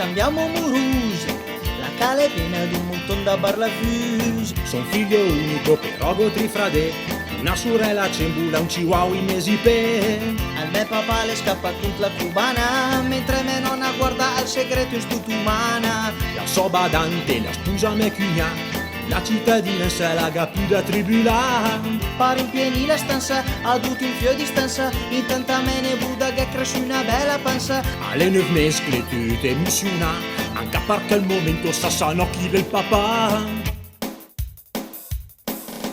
scambiamo Mourouge, la cala è piena di un mouton da bar la fuse. Son figlio unico però Godrifrade, una sorella cembula, un chihuahua in esipe. Al me papà le scappa con la cubana, mentre me nonna guarda al segreto in stutumana. La so badante, la sposa me cugna, la cittadina se la ga più da tribula. Pare in pieni la stanza, ha avuto un fio di stanza, in tanta mene Buda che cresce una bella panza. Alle 9 mesi che tu ti emoziona, anche perché al momento sa sanocchi del papà.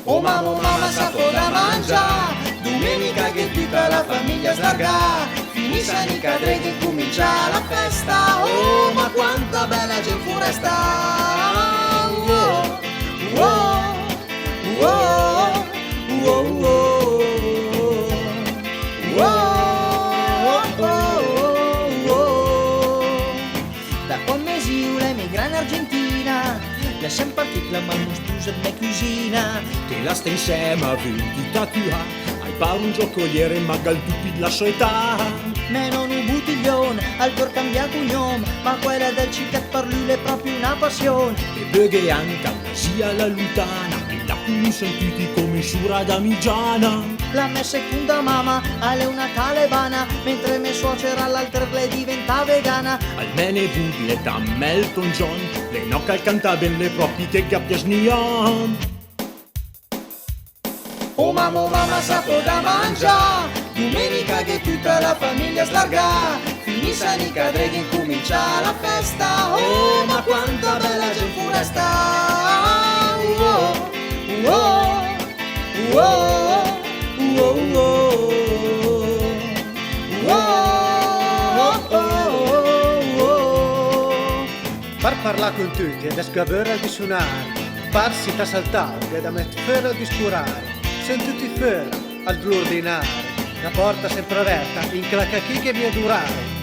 Oh mamma sapo da mangia, domenica che tutta la famiglia slarga, finisce in cadre che comincia la festa. Oh ma quanta bella gente foresta. Oh, oh, oh, oh, oh, oh, oh. Da quando mesi io l'emigra in Argentina, lasciamo partire la mano stusa di mia cucina. Che la sta insieme a vendita tua, hai paura un giocoliere ma gal tupi la sua età. Me non un bottiglione, al per cambiare cognome, ma quella del cicat per lui è proprio una passione. E bughe anche una sia la lontana, e la conoscono tutti come sciura damigiana. La mia seconda mamma, è una talebana, mentre mia suocera l'altra le diventa vegana. Almeno budle da Melton John, le nocca al canta ben le proprie che gabbia sniam. Oh mamma sapo da mangia, domenica che tutta la famiglia slarga, finisce in cadre che incomincia la festa. Oh ma quanta bella gente foresta. Oh, oh, oh, oh, Per parlare con tutti ed escavare di suonare, farsi da saltare e da mettere fuori a discurare, sono tutti fuori al dell'ordinare, la porta sempre aperta, in clacchi che mi adurare.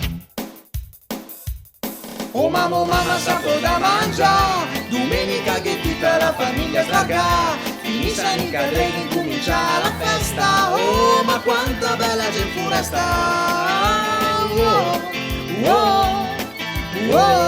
Oh mamma sapo da mangia, domenica che tutta la famiglia slarga, finisce in cadre che incomincia la festa. Oh ma quanta bella gente foresta. Oh, oh, oh.